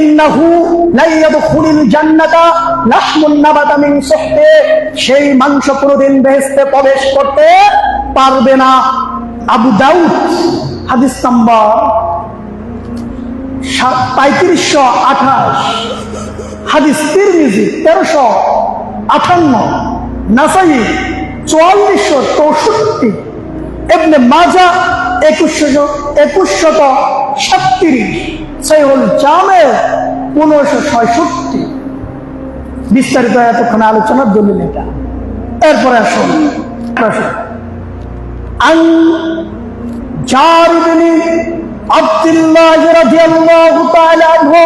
ইন্নাহু লা ইয়াদখুলুল জান্নাতা লাহমুন নাবাতা মিন সুহতি, সেই মাংস কোনদিন বেহেশতে প্রবেশ করতে পারবে না। আবু দাউদ হাদিস নাম্বার 3528, হাদিস তিরমিজি 1358, নাসাই 4464, ইবনে মাজাহ 2137, সহিহুল জামে 1566। বিস্তারিত এতক্ষণ আলোচনার দলিল এটা। এরপরে আসুন আন জারির বিন আব্দুল্লাহ রাদিয়াল্লাহু তাআলা আনহু,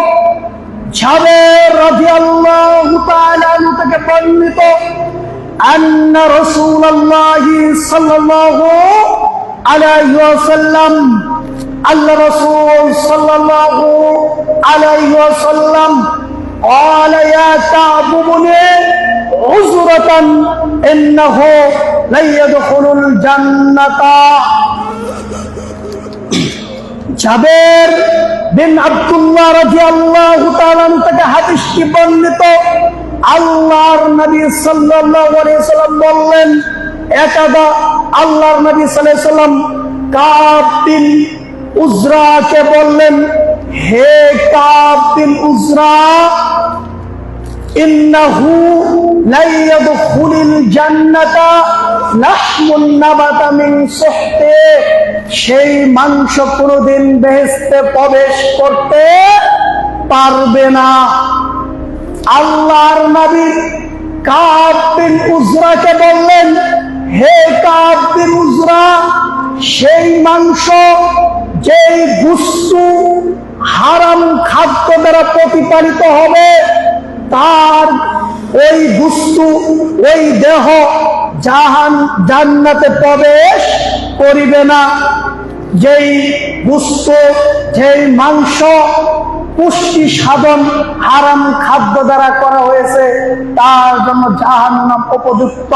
জাবের রাদিয়াল্লাহু তাআলা আনহু থেকে বর্ণিত, আন্না রাসূলুল্লাহ সাল্লাল্লাহু আলাইহি ওয়াসাল্লাম, আল্লাহ রাসূল সাল্লাল্লাহু আলাইহি ওয়াসাল্লাম قال يا كعب بن عزرة إنه لن يدخل الجنة। জাবের বিন আব্দুল্লাহ রাদিয়াল্লাহু তাআলা থেকে হাদিসটি বর্ণিত, আল্লাহর নবী সাল্লাল্লাহু আলাইহি সাল্লাম বললেন, একদা আল্লাহর নবী সাল্লাল্লাহু আলাইহি সাল্লাম কাব বিন উজরাকে বললেন, হে কাব বিন উজরা, ইন্নাহু লা ইয়াদখুলুল জান্নাতা লাহমুন নাবাতা মিন সুহতি, সেই মাংস কোনদিন বেহেশতে প্রবেশ করতে পারবে না। আল্লাহর নবী কাব বিন উজরাকে বললেন, হে কাব বিন উজরা, সেই মাংস, যেই বস্তু হারাম খাদ্য দ্বারা প্রতিপালিত হবে, তার ওই বস্তু, ওই দেহ জান্নাতে প্রবেশ করিবে না। যেই বস্তু, যেই মাংস পুষ্টি সাধন হারাম খাদ্য দ্বারা করা হয়েছে, তার জন্য জাহান্নাম উপযুক্ত।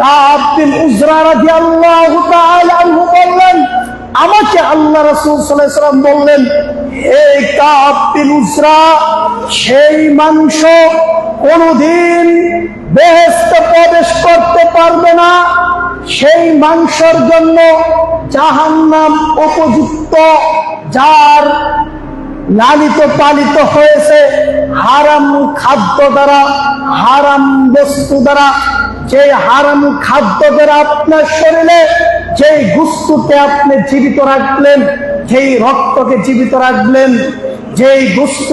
কাব বিন উজরা রাদিয়াল্লাহু তাআলা আনহু বললেন, আমাকে আল্লাহ রাসূল সাল্লাল্লাহু আলাইহি ওয়াসাল্লাম বললেন, হে কাব বিন উজরা, সেই মাংস কোনদিন বেহেশতে প্রবেশ করতে পারবে না, সেই মাংসের জন্য জাহান্নাম উপযুক্ত, যার লালিত পালিত হয়েছে হারাম খাদ্য দ্বারা, হারাম বস্তু দ্বারা। যে হারাম খাদ্য দ্বারা আপনার শরীরে যেই গোশতকে আপনি জীবিত রাখলেন, যেই রক্তকে জীবিত রাখলেন, যেই গোশত